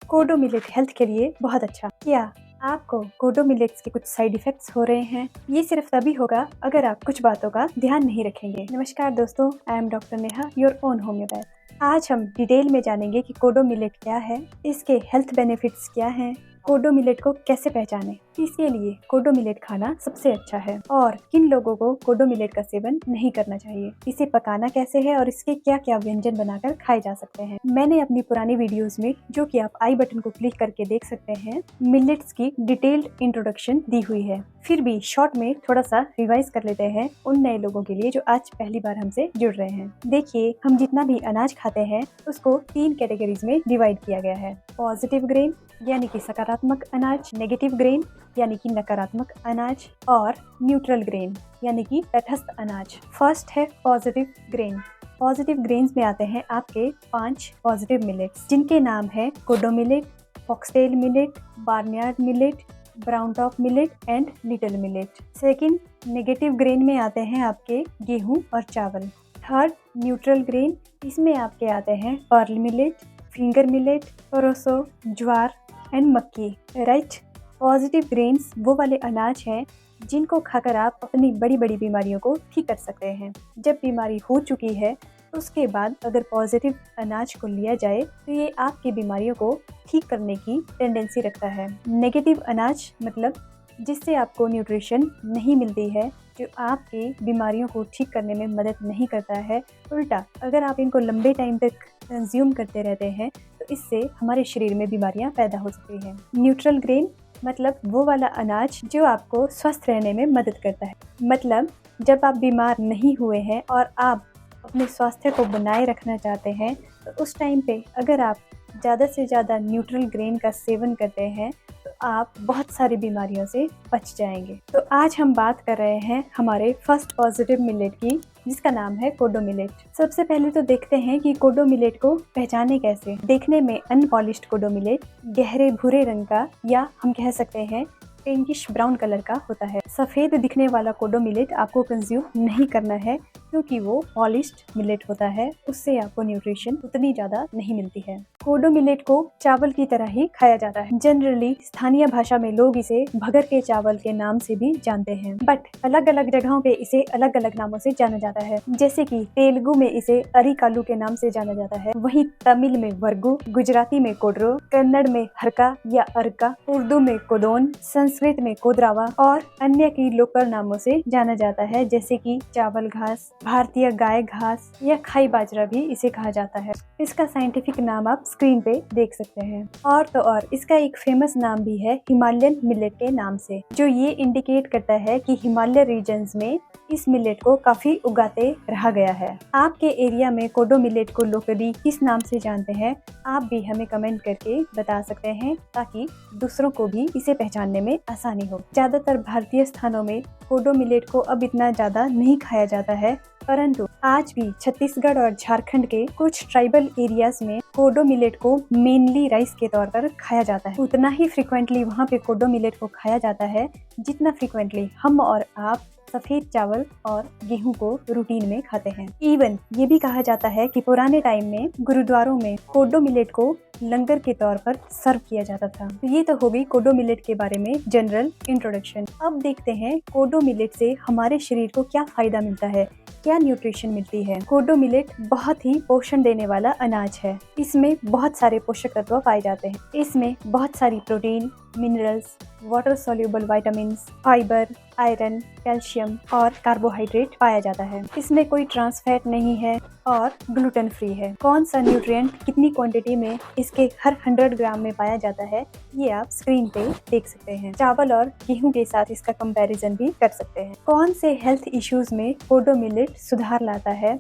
कोडो millet health के लिए बहुत अच्छा। क्या आपको कोडो मिलेट्स के कुछ साइड इफेक्ट्स हो रहे हैं? ये सिर्फ तभी होगा अगर आप कुछ बातों का ध्यान नहीं रखेंगे। नमस्कार दोस्तों, I am doctor Neha, your own homeopath. आज हम डिटेल में जानेंगे कि कोडो मिलेट क्या है, इसके हेल्थ बेनिफिट्स क्या हैं, कोडो मिलेट को कैसे पहचानें। इसके लिए कोडो मिलेट खाना सबसे अच्छा है और किन लोगों को कोडो मिलेट का सेवन नहीं करना चाहिए, इसे पकाना कैसे है और इसके क्या क्या व्यंजन बनाकर खाए जा सकते हैं। मैंने अपनी पुरानी वीडियोस में, जो कि आप आई बटन को क्लिक करके देख सकते हैं, मिलेट्स की डिटेल्ड इंट्रोडक्शन दी हुई है। फिर भी शॉर्ट में थोड़ा सा रिवाइज कर लेते हैं उन नए लोगों के लिए जो आज पहली बार हमसे जुड़ रहे हैं। देखिए, हम जितना भी अनाज खाते हैं उसको 3 कैटेगरीज में डिवाइड किया गया है। पॉजिटिव ग्रेन यानी कि सकारात्मक अनाज, नेगेटिव ग्रेन यानी कि नकारात्मक अनाज और न्यूट्रल ग्रेन यानी कि तटस्थ अनाज। फर्स्ट है पॉजिटिव ग्रेन। पॉजिटिव ग्रेन्स में आते हैं आपके 5 पॉजिटिव मिलेट्स, जिनके नाम है kodo millet, foxtail millet, barnyard millet, brown top millet and little millet. Second, negative grain में आते हैं आपके गेहूं और चावल। थर्ड, न्यूट्रल ग्रेन, इसमें आपके आते हैं pearl millet, finger millet, proso, jowar and makki. Right. Positive grains वो वाले अनाज हैं जिनको खाकर आप अपनी बड़ी बड़ी बीमारियों को ठीक कर सकते हैं। जब बीमारी हो चुकी है उसके बाद अगर पॉजिटिव अनाज को लिया जाए तो ये आपकी बीमारियों को ठीक करने की टेंडेंसी रखता है। नेगेटिव अनाज मतलब जिससे आपको न्यूट्रिशन नहीं मिलती है, जो आपकी बीमारियों को ठीक करने में मदद नहीं करता है। उल्टा, अगर आप इनको लंबे टाइम तक कंज्यूम करते रहते हैं तो इससे हमारे शरीर में बीमारियां पैदा हो सकती हैं। न्यूट्रल ग्रेन मतलब वो वाला अनाज जो आपको स्वस्थ रहने में मदद करता है। मतलब जब आप बीमार नहीं हुए हैं और आप अपने स्वास्थ्य को बनाए रखना चाहते हैं तो उस टाइम पे अगर आप ज़्यादा से ज़्यादा न्यूट्रल ग्रेन का सेवन करते हैं तो आप बहुत सारी बीमारियों से बच जाएंगे। तो आज हम बात कर रहे हैं हमारे फर्स्ट पॉजिटिव मिलेट की, जिसका नाम है कोडो मिलेट। सबसे पहले तो देखते हैं कि कोडो मिलेट को पहचाने कैसे। देखने में अनपॉलिश्ड कोडो मिलेट गहरे भूरे रंग का या हम कह सकते हैं पिंकिश ब्राउन कलर का होता है। सफेद दिखने वाला कोडो मिलेट आपको कंज्यूम नहीं करना है क्योंकि वो पॉलिश्ड मिलेट होता है, उससे आपको न्यूट्रिशन उतनी ज्यादा नहीं मिलती है। कोडो मिलेट को चावल की तरह ही खाया जाता है। जनरली स्थानीय भाषा में लोग इसे भगर के चावल के नाम से भी जानते हैं, बट अलग अलग जगहों पे इसे अलग अलग नामों से जाना जाता है। जैसे कि तेलुगु में इसे अरिकालू के नाम से जाना जाता है, वहीं तमिल में वर्गु, गुजराती में कोड्रो, कन्नड़ में हरका या अर्का, उर्दू में कोदोन, संस्कृत में कोदरावा और अन्य की लोकल नामों से जाना जाता है, जैसे कि चावल घास, भारतीय गाय घास या खाई बाजरा भी इसे कहा जाता है। इसका साइंटिफिक नाम आप स्क्रीन पे देख सकते हैं। और तो और इसका एक फेमस नाम भी है हिमालयन मिलेट के नाम से, जो ये इंडिकेट करता है कि हिमालय रीजन्स में इस मिलेट को काफी उगाते रहा गया है। आपके एरिया में कोडो मिलेट को लोकली किस नाम से जानते हैं, आप भी हमें कमेंट करके बता सकते हैं ताकि दूसरों को भी इसे पहचानने में आसानी हो। ज्यादातर भारतीय स्थानों में कोडो मिलेट को अब इतना ज्यादा नहीं खाया जाता है, परंतु आज भी छत्तीसगढ़ और झारखंड के कुछ ट्राइबल एरियाज में कोडो मिलेट को मेनली राइस के तौर पर खाया जाता है। उतना ही फ्रिक्वेंटली वहाँ पे कोडो मिलेट को खाया जाता है जितना फ्रिक्वेंटली हम और आप सफेद चावल और गेहूं को रूटीन में खाते हैं। इवन ये भी कहा जाता है कि पुराने टाइम में गुरुद्वारों में कोडो मिलेट को लंगर के तौर पर सर्व किया जाता था। तो ये तो हो गई कोडो मिलेट के बारे में जनरल इंट्रोडक्शन। अब देखते हैं कोडो मिलेट से हमारे शरीर को क्या फायदा मिलता है, क्या न्यूट्रिशन मिलती है। कोडो मिलेट बहुत ही पोषण देने वाला अनाज है। इसमें बहुत सारे पोषक तत्व पाए जाते हैं। इसमें बहुत सारी protein, minerals, water soluble vitamins, fibre, iron, calcium और कार्बोहाइड्रेट पाया जाता है। इसमें कोई ट्रांस फैट नहीं है और ग्लूटेन फ्री है। कौन सा न्यूट्रिएंट कितनी क्वांटिटी में इसके हर 100 ग्राम में पाया जाता है, ये आप स्क्रीन पे देख सकते हैं। चावल और गेहूं के साथ इसका कंपैरिजन भी कर सकते हैं। कौन से हेल्थ इश्यूज में कोडो मिलेट सुधार लाता है,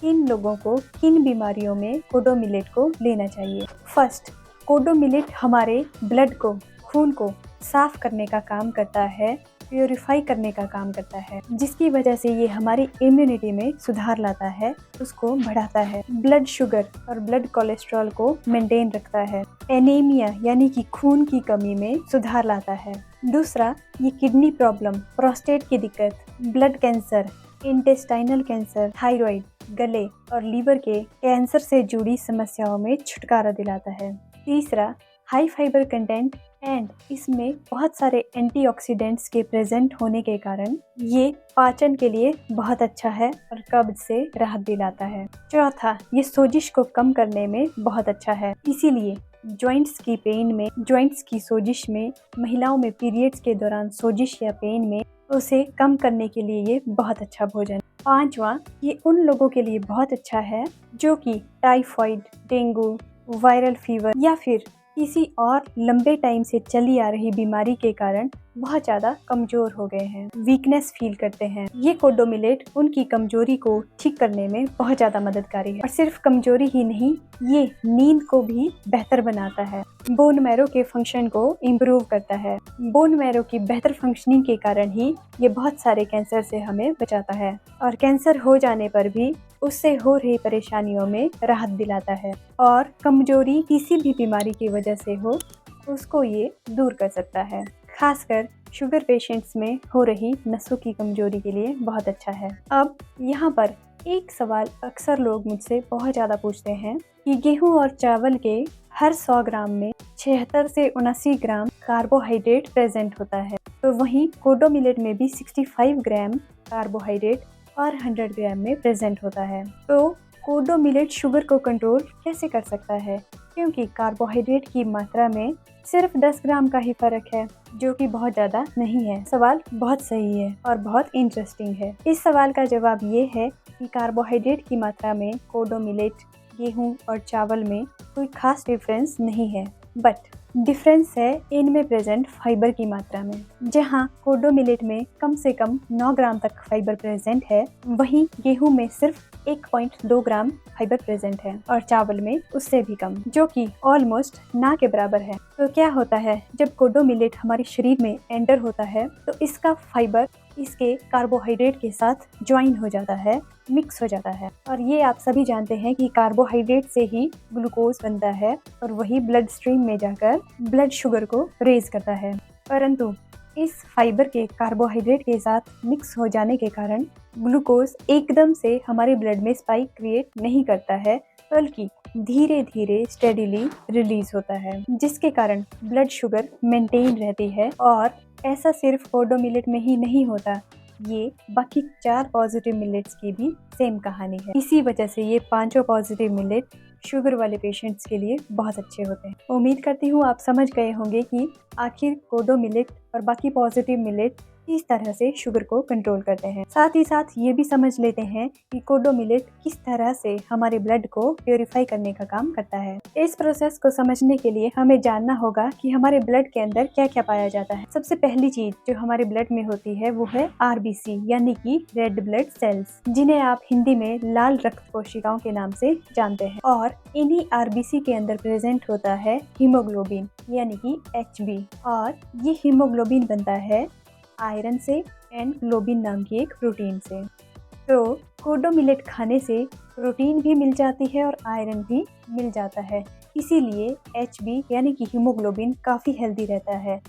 किन लोगों को किन बीमारियों में कोडो मिलेट को लेना चाहिए। फर्स्ट, कोडो मिलेट हमारे ब्लड को, खून को साफ करने का काम करता है, प्योरीफाई करने का काम करता है, जिसकी वजह से ये हमारी इम्यूनिटी में सुधार लाता है, उसको बढ़ाता है। ब्लड शुगर और ब्लड कोलेस्ट्रॉल को मेंटेन रखता है। एनीमिया यानी कि खून की कमी में सुधार लाता है। दूसरा, ये किडनी प्रॉब्लम, प्रोस्टेट की दिक्कत, blood cancer, intestinal cancer, thyroid, गले और लीवर के कैंसर से जुड़ी समस्याओं में छुटकारा दिलाता है। तीसरा, हाई फाइबर कंटेंट एंड इसमें बहुत सारे एंटीऑक्सीडेंट्स के प्रेजेंट होने के कारण ये पाचन के लिए बहुत अच्छा है और कब्ज से राहत दिलाता है। चौथा, ये सोजिश को कम करने में बहुत अच्छा है, इसीलिए जॉइंट्स की पेन में, जॉइंट्स की सोजिश में, महिलाओं में पीरियड्स के दौरान सोजिश या पेन में, उसे कम करने के लिए ये बहुत अच्छा भोजन। पांचवा, ये उन लोगों के लिए बहुत अच्छा है जो कि टाइफाइड, डेंगू, वायरल फीवर या फिर किसी और लंबे टाइम से चली आ रही बीमारी के कारण बहुत ज़्यादा कमज़ोर हो गए हैं, वीकनेस फील करते हैं। ये कोडो मिलेट उनकी कमजोरी को ठीक करने में बहुत ज़्यादा मददगारी है। और सिर्फ कमजोरी ही नहीं, ये नींद को भी बेहतर बनाता है, बोन मैरो के फंक्शन को इम्प्रूव करता है। बोन मैरो की बेहतर फंक्शनिंग के कारण ही ये बहुत सारे कैंसर से हमें बचाता है और कैंसर हो जाने पर भी उससे हो रही परेशानियों में राहत दिलाता है। और कमजोरी किसी भी बीमारी की वजह से हो, उसको ये दूर कर सकता है। खासकर शुगर पेशेंट्स में हो रही नसों की कमजोरी के लिए बहुत अच्छा है। अब यहाँ पर एक सवाल अक्सर लोग मुझसे बहुत ज़्यादा पूछते हैं कि गेहूं और चावल के हर 100 ग्राम में 76 से 79 ग्राम कार्बोहाइड्रेट प्रेजेंट होता है, तो वहीं कोडो मिलेट में भी 65 ग्राम कार्बोहाइड्रेट और 100 ग्राम में प्रेजेंट होता है। तो कोडो मिलेट शुगर को कंट्रोल कैसे कर सकता है, क्योंकि कार्बोहाइड्रेट की मात्रा में सिर्फ 10 ग्राम का ही फर्क है, जो कि बहुत ज़्यादा नहीं है। सवाल बहुत सही है और बहुत इंटरेस्टिंग है। इस सवाल का जवाब ये है कि कार्बोहाइड्रेट की मात्रा में कोडो मिलेट, गेहूं और चावल में कोई खास डिफरेंस नहीं है, बट डिफरेंस है इनमें प्रेजेंट फाइबर की मात्रा में। जहां कोडो मिलेट में कम से कम 9 ग्राम तक फाइबर प्रेजेंट है, वहीं गेहूं में सिर्फ 1.2 ग्राम फाइबर प्रेजेंट है और चावल में उससे भी कम, जो कि ऑलमोस्ट ना के बराबर है। तो क्या होता है, जब कोडो मिलेट हमारे शरीर में एंटर होता है तो इसका फाइबर इसके कार्बोहाइड्रेट के साथ ज्वाइन हो जाता है, मिक्स हो जाता है। और ये आप सभी जानते हैं कि कार्बोहाइड्रेट से ही ग्लूकोज बनता है और वही ब्लड स्ट्रीम में जाकर ब्लड शुगर को रेज करता है। परंतु इस फाइबर के कार्बोहाइड्रेट के साथ मिक्स हो जाने के कारण ग्लूकोज एकदम से हमारे ब्लड में स्पाइक क्रिएट नहीं करता है, बल्कि धीरे धीरे स्टेडीली रिलीज होता है, जिसके कारण ब्लड शुगर मेंटेन रहती है। और ऐसा सिर्फ कोडो मिलेट में ही नहीं होता, ये बाकी 4 पॉजिटिव मिलेट्स की भी सेम कहानी है। इसी वजह से ये 5 पॉजिटिव मिलेट शुगर वाले पेशेंट्स के लिए बहुत अच्छे होते हैं। उम्मीद करती हूँ आप समझ गए होंगे कि आखिर कोडो मिलेट और बाकी पॉजिटिव मिलेट किस तरह से शुगर को कंट्रोल करते हैं। साथ ही साथ ये भी समझ लेते हैं कि कोडो मिलेट किस तरह से हमारे ब्लड को प्योरीफाई करने का काम करता है। इस प्रोसेस को समझने के लिए हमें जानना होगा कि हमारे ब्लड के अंदर क्या क्या पाया जाता है। सबसे पहली चीज जो हमारे ब्लड में होती है वो है RBC यानी कि रेड ब्लड सेल्स, जिन्हें आप हिंदी में लाल रक्त कोशिकाओं के नाम से जानते हैं। और इन्हीं RBC के अंदर प्रेजेंट होता है हीमोग्लोबिन यानी कि HB, और ये हीमोग्लोबिन बनता है आयरन से एंड ग्लोबिन नाम की एक प्रोटीन से। तो कोडो मिलेट खाने से प्रोटीन भी मिल जाती है और आयरन भी मिल जाता है, इसीलिए HB यानी कि हीमोग्लोबिन काफ़ी हेल्दी रहता है।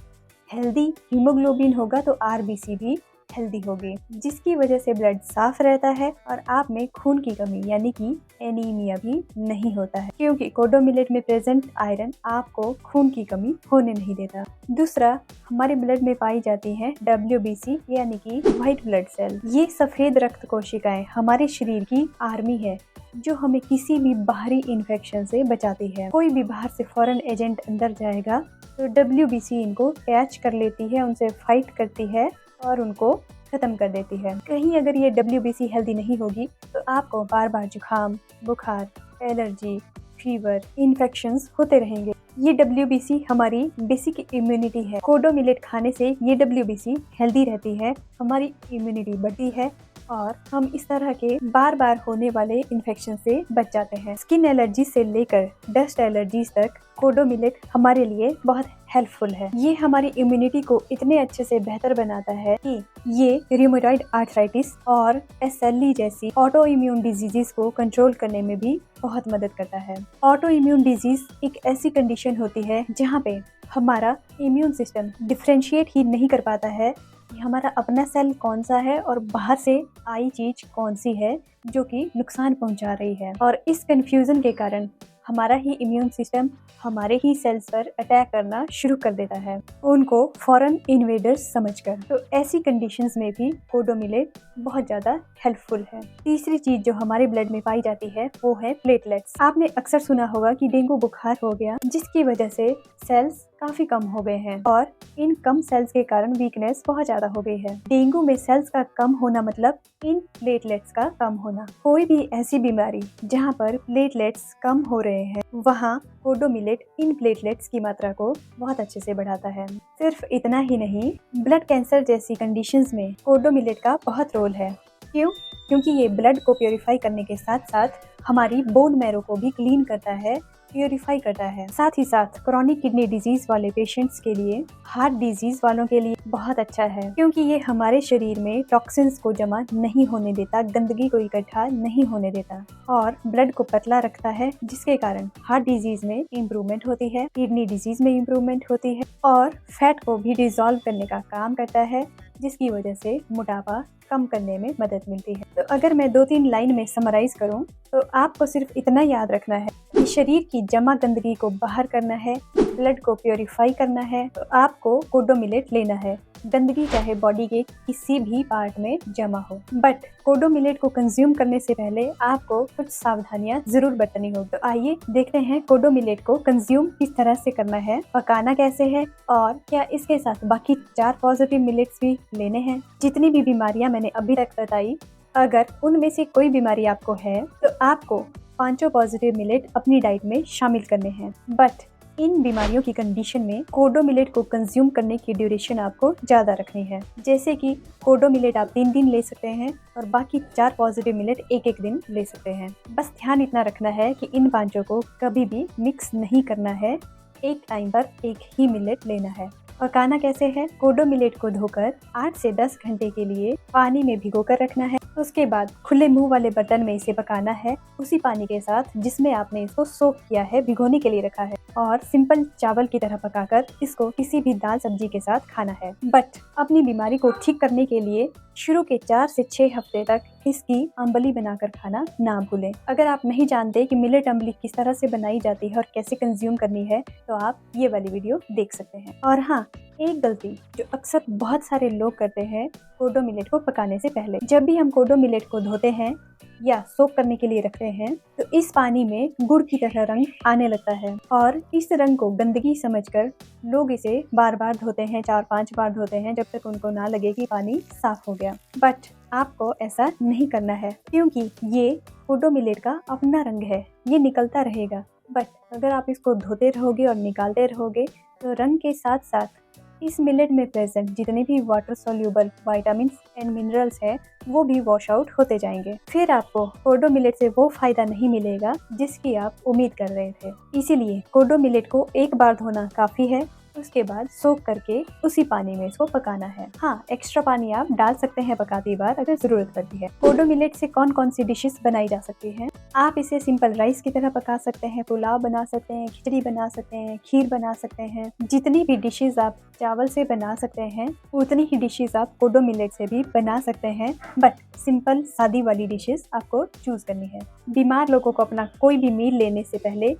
हेल्दी हीमोग्लोबिन होगा तो RBC भी हेल्दी होगी, जिसकी वजह से ब्लड साफ रहता है और आप में खून की कमी यानी कि एनीमिया भी नहीं होता है, क्योंकि कोडो मिलेट में प्रेजेंट आयरन आपको खून की कमी होने नहीं देता। दूसरा, हमारे ब्लड में पाई जाती है WBC यानी कि व्हाइट ब्लड सेल। ये सफेद रक्त कोशिकाएं हमारे शरीर की आर्मी है, जो हमें किसी भी बाहरी इन्फेक्शन से बचाती है। कोई भी बाहर से फॉरेन एजेंट अंदर जाएगा तो WBC इनको कैच कर लेती है, उनसे फाइट करती है और उनको खत्म कर देती है। कहीं अगर ये WBC हेल्दी नहीं होगी तो आपको बार बार जुकाम, बुखार, एलर्जी, फीवर, इन्फेक्शंस होते रहेंगे। ये WBC हमारी बेसिक इम्यूनिटी है। कोडो मिलेट खाने से ये WBC हेल्दी रहती है, हमारी इम्यूनिटी बढ़ती है और हम इस तरह के बार बार होने वाले इन्फेक्शन से बच जाते हैं। स्किन एलर्जी से लेकर डस्ट एलर्जीज तक कोडो मिलेट हमारे लिए बहुत हेल्पफुल है। ये हमारी इम्यूनिटी को इतने अच्छे से बेहतर बनाता है कि ये रियूमेटॉइड आर्थराइटिस और SLE जैसी ऑटो इम्यून डिजीजेस को कंट्रोल करने में भी बहुत मदद करता है। ऑटो इम्यून डिजीज एक ऐसी कंडीशन होती है जहाँ पे हमारा इम्यून सिस्टम डिफ्रेंशिएट ही नहीं कर पाता है कि हमारा अपना सेल कौन सा है और बाहर से आई चीज कौन सी है जो कि नुकसान पहुंचा रही है। और इस कंफ्यूजन के कारण हमारा ही इम्यून सिस्टम हमारे ही सेल्स पर अटैक करना शुरू कर देता है, उनको फॉरेन इन्वेडर्स समझकर। तो ऐसी कंडीशंस में भी कोडो मिलेट बहुत ज़्यादा हेल्पफुल है। तीसरी चीज़ जो हमारे ब्लड में पाई जाती है वो है प्लेटलेट्स। आपने अक्सर सुना होगा कि डेंगू बुखार हो गया, जिसकी वजह से सेल्स काफी कम हो गए हैं और इन कम सेल्स के कारण वीकनेस बहुत ज्यादा हो गई है। डेंगू में सेल्स का कम होना मतलब इन प्लेटलेट्स का कम होना। कोई भी ऐसी बीमारी जहां पर प्लेटलेट्स कम हो रहे हैं, वहां कोडो मिलेट इन प्लेटलेट्स की मात्रा को बहुत अच्छे से बढ़ाता है। सिर्फ इतना ही नहीं, ब्लड कैंसर जैसी कंडीशंस में कोडो मिलेट का बहुत रोल है। क्यों? क्योंकि ये ब्लड को प्योरीफाई करने के साथ साथ हमारी बोन मैरो को भी क्लीन करता है, प्योरीफाई करता है। साथ ही साथ क्रॉनिक किडनी डिजीज वाले पेशेंट्स के लिए, हार्ट डिजीज वालों के लिए बहुत अच्छा है, क्योंकि ये हमारे शरीर में टॉक्सिन्स को जमा नहीं होने देता, गंदगी को इकट्ठा नहीं होने देता और ब्लड को पतला रखता है, जिसके कारण हार्ट डिजीज में इम्प्रूवमेंट होती है, किडनी डिजीज में इम्प्रूवमेंट होती है और फैट को भी डिसॉल्व करने का काम करता है, जिसकी वजह से मोटापा कम करने में मदद मिलती है। तो अगर मैं 2-3 लाइन में समराइज करूं तो आपको सिर्फ इतना याद रखना है कि शरीर की जमा गंदगी को बाहर करना है, ब्लड को प्योरीफाई करना है, तो आपको कोडो मिलेट लेना है, गंदगी चाहे बॉडी के किसी भी पार्ट में जमा हो। बट कोडो मिलेट को कंज्यूम करने से पहले आपको कुछ सावधानियां जरूर बरतनी होगी। तो आइए देखते हैं कोडो मिलेट को कंज्यूम किस तरह से करना है, पकाना कैसे है और क्या इसके साथ बाकी 4 पॉजिटिव मिलेट्स भी लेने हैं। जितनी भी बीमारियां मैंने अभी तक बताई, अगर उनमें से कोई बीमारी आपको है तो आपको 5 पॉजिटिव मिलेट अपनी डाइट में शामिल करने हैं। बट इन बीमारियों की कंडीशन में कोडो मिलेट को कंज्यूम करने की ड्यूरेशन आपको ज़्यादा रखनी है। जैसे कि कोडो मिलेट आप 3 दिन ले सकते हैं और बाकी 4 पॉजिटिव मिलेट 1-1 दिन ले सकते हैं। बस ध्यान इतना रखना है कि इन 5 को कभी भी मिक्स नहीं करना है, एक टाइम पर एक ही मिलेट लेना है। पकाना कैसे है? कोडो मिलेट को धोकर 8 से 10 घंटे के लिए पानी में भिगोकर रखना है। उसके बाद खुले मुंह वाले बर्तन में इसे पकाना है, उसी पानी के साथ जिसमें आपने इसको सोक किया है, भिगोने के लिए रखा है, और सिंपल चावल की तरह पकाकर इसको किसी भी दाल सब्जी के साथ खाना है। बट अपनी बीमारी को ठीक करने के लिए शुरू के 4 से 6 हफ्ते तक इसकी अम्बली बनाकर खाना ना भूलें। अगर आप नहीं जानते कि मिलेट अम्बली किस तरह से बनाई जाती है और कैसे कंज्यूम करनी है, तो आप ये वाली वीडियो देख सकते हैं। और हाँ, एक गलती जो अक्सर बहुत सारे लोग करते हैं कोडो मिलेट को पकाने से पहले, जब भी हम कोडो मिलेट को धोते हैं या सोक करने के लिए रखते हैं तो इस पानी में गुड़ की तरह रंग आने लगता है और इस रंग को गंदगी समझकर लोग इसे बार बार धोते हैं, 4-5 बार धोते हैं, जब तक उनको ना लगे कि पानी साफ हो गया। बट आपको ऐसा नहीं करना है, क्योंकि ये कोडो मिलेट का अपना रंग है, ये निकलता रहेगा। बट अगर आप इसको धोते रहोगे और निकालते रहोगे तो रंग के साथ साथ इस मिलेट में प्रेजेंट जितने भी water soluble vitamins and minerals है वो भी वॉश आउट होते जाएंगे। फिर आपको कोडो मिलेट से वो फायदा नहीं मिलेगा जिसकी आप उम्मीद कर रहे थे। इसीलिए कोडो मिलेट को एक बार धोना काफी है, उसके बाद सोक करके उसी पानी में इसको पकाना है। हाँ, एक्स्ट्रा पानी आप डाल सकते हैं पकाती बार अगर जरूरत पड़ती है। कोडो मिलेट से कौन कौन सी डिशेस बनाई जा सकती हैं? आप इसे सिंपल राइस की तरह पका सकते हैं, पुलाव बना सकते हैं, खिचड़ी बना सकते हैं, खीर बना सकते हैं। जितनी भी डिशेस आप चावल से बना सकते हैं उतनी ही डिशेस आप कोडो मिलेट से भी बना सकते हैं। बट सिंपल सादी वाली डिशेस आपको चूज करनी है। बीमार लोगों को अपना कोई भी मील लेने से पहले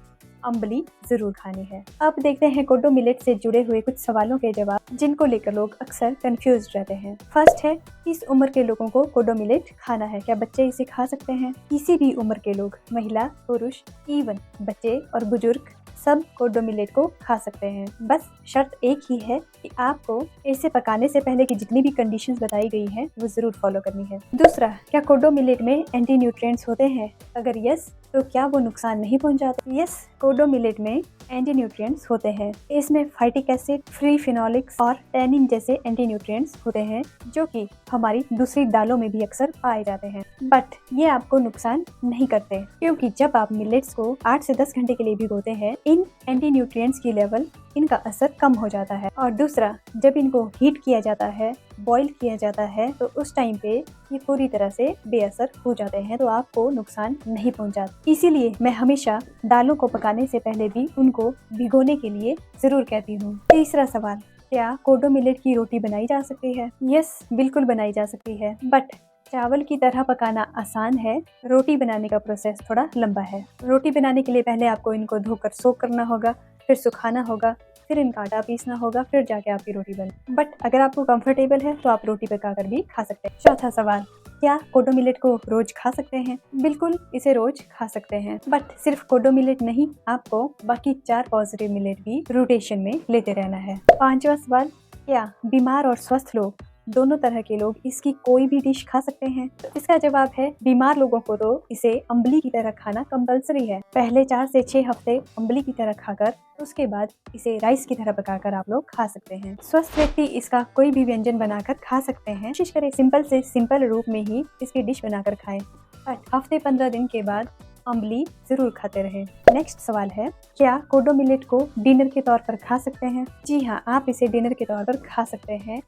अम्बली जरूर खानी है। अब देखते हैं कोडो मिलेट से जुड़े हुए कुछ सवालों के जवाब, जिनको लेकर लोग अक्सर कंफ्यूज रहते हैं। फर्स्ट है, किस उम्र के लोगों को कोडो मिलेट खाना है? क्या बच्चे इसे खा सकते हैं? किसी भी उम्र के लोग, महिला, पुरुष, इवन बच्चे और बुजुर्ग सब कोडो मिलेट को खा सकते हैं। बस शर्त एक ही है कि आपको इसे पकाने से पहले की जितनी भी कंडीशंस बताई गई हैं वो जरूर फॉलो करनी है। दूसरा, क्या कोडो मिलेट में एंटी न्यूट्रिएंट्स होते हैं? अगर यस, तो क्या वो नुकसान नहीं पहुंचाते? यस, कोडो मिलेट में एंटी न्यूट्रिएंट्स होते हैं। इसमें फाइटिक एसिड, फ्री फिनोलिक्स और टैनिन जैसे एंटी न्यूट्रिएंट्स होते हैं, जो कि हमारी दूसरी दालों में भी अक्सर पाए जाते हैं। बट ये आपको नुकसान नहीं करते, क्योंकि जब आप मिलेट्स को 8 से 10 घंटे के लिए भिगोते हैं, इन एंटी न्यूट्रिएंट्स की लेवल, इनका असर कम हो जाता है। और दूसरा, जब इनको हीट किया जाता है, बॉईल किया जाता है, तो उस टाइम पे ये पूरी तरह से बेअसर हो जाते हैं, तो आपको नुकसान नहीं पहुंचाते। इसीलिए मैं हमेशा दालों को पकाने से पहले भी उनको भिगोने के लिए जरूर कहती हूँ। तीसरा सवाल, क्या कोडो मिलेट की रोटी बनाई जा सकती है? यस, बिल्कुल बनाई जा सकती है। बट चावल की तरह पकाना आसान है, रोटी बनाने का प्रोसेस थोड़ा लंबा है। रोटी बनाने के लिए पहले आपको इनको धोकर सोक करना होगा, फिर सुखाना होगा, फिर इनका आटा पीसना होगा, फिर जाके आपकी रोटी बने। बट अगर आपको कंफर्टेबल है तो आप रोटी पकाकर भी खा सकते हैं। चौथा सवाल, क्या कोडो मिलेट को रोज खा सकते हैं? बिल्कुल, इसे रोज खा सकते हैं, बट सिर्फ कोडो मिलेट नहीं, आपको बाकी 4 पॉजिटिव मिलेट भी रोटेशन में लेते रहना है। पांचवा सवाल, क्या बीमार और स्वस्थ लोग दोनों तरह के लोग इसकी कोई भी डिश खा सकते हैं? तो इसका जवाब है, बीमार लोगों को तो इसे अम्बली की तरह खाना कंपलसरी है। पहले 4 से 6 हफ्ते अम्बली की तरह खाकर उसके बाद इसे राइस की तरह पकाकर आप लोग खा सकते हैं। स्वस्थ व्यक्ति इसका कोई भी व्यंजन बनाकर खा सकते हैं। कोशिश करें सिंपल से सिंपल रूप में ही इसकी डिश बनाकर खाएं, बट हफ्ते 15 दिन के बाद अम्बली जरूर खाते रहें। नेक्स्ट सवाल है, क्या कोडो मिलेट को डिनर के तौर पर खा सकते हैं? जी हाँ, आप इसे डिनर के तौर पर खा सकते हैं,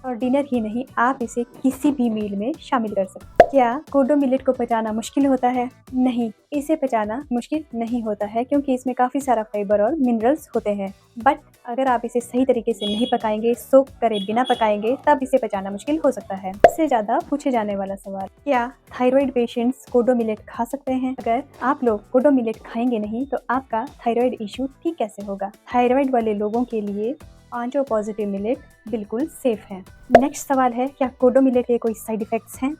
और डिनर ही नहीं, आप इसे किसी भी मील में शामिल कर सकते हैं। क्या कोडो मिलेट को पचाना मुश्किल होता है? नहीं, इसे पचाना मुश्किल नहीं होता है, क्योंकि इसमें काफ़ी सारा फाइबर और मिनरल्स होते हैं। बट अगर आप इसे सही तरीके से नहीं पकाएंगे, सोक करे बिना पकाएंगे, तब इसे पचाना मुश्किल हो सकता है। इससे ज़्यादा पूछे जाने वाला सवाल, क्या थायराइड पेशेंट्स कोडो मिलेट खा सकते हैं? अगर आप लोग कोडो मिलेट खाएंगे नहीं तो आपका थायराइड इश्यू ठीक कैसे होगा? थायराइड वाले लोगों के लिए 5 पॉजिटिव मिलेट बिल्कुल सेफ है। नेक्स्ट सवाल है, क्या कोडो मिलेट के कोई साइड इफ़ेक्ट्स हैं?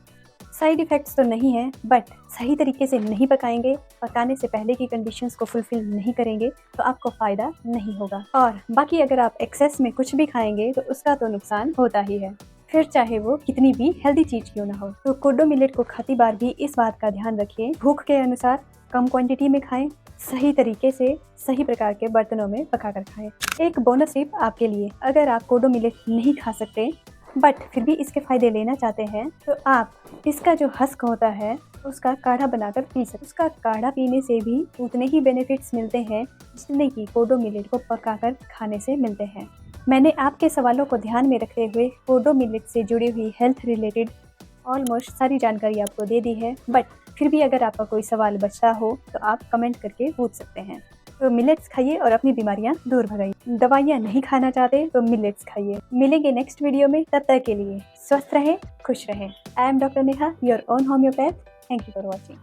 साइड इफ़ेक्ट्स तो नहीं है, बट सही तरीके से नहीं पकाएंगे, पकाने से पहले की कंडीशंस को फुलफिल नहीं करेंगे तो आपको फ़ायदा नहीं होगा। और बाकी अगर आप एक्सेस में कुछ भी खाएंगे तो उसका तो नुकसान होता ही है, फिर चाहे वो कितनी भी हेल्दी चीज़ क्यों ना हो। तो कोडो मिलेट को खाती बार भी इस बात का ध्यान रखें, भूख के अनुसार कम क्वांटिटी में खाएं, सही तरीके से सही प्रकार के बर्तनों में पकाकर खाएं। एक बोनस टिप आपके लिए, अगर आप कोडो मिलेट नहीं खा सकते बट फिर भी इसके फ़ायदे लेना चाहते हैं तो आप इसका जो हस्क होता है उसका काढ़ा बनाकर पी सकते। उसका काढ़ा पीने से भी उतने ही बेनिफिट्स मिलते हैं जितने कि कोडो मिलेट को पकाकर खाने से मिलते हैं। मैंने आपके सवालों को ध्यान में रखते हुए कोडो मिलेट से जुड़ी हुई हेल्थ रिलेटेड ऑलमोस्ट सारी जानकारी आपको दे दी है, बट फिर भी अगर आपका कोई सवाल बचता हो तो आप कमेंट करके पूछ सकते हैं। तो मिलेट्स खाइए और अपनी बीमारियां दूर भगाइए। दवाइयां नहीं खाना चाहते तो मिलेट्स खाइए। मिलेंगे नेक्स्ट वीडियो में, तब तक के लिए स्वस्थ रहें, खुश रहें। I am doctor Neha, your own homeopath. Thank you for watching.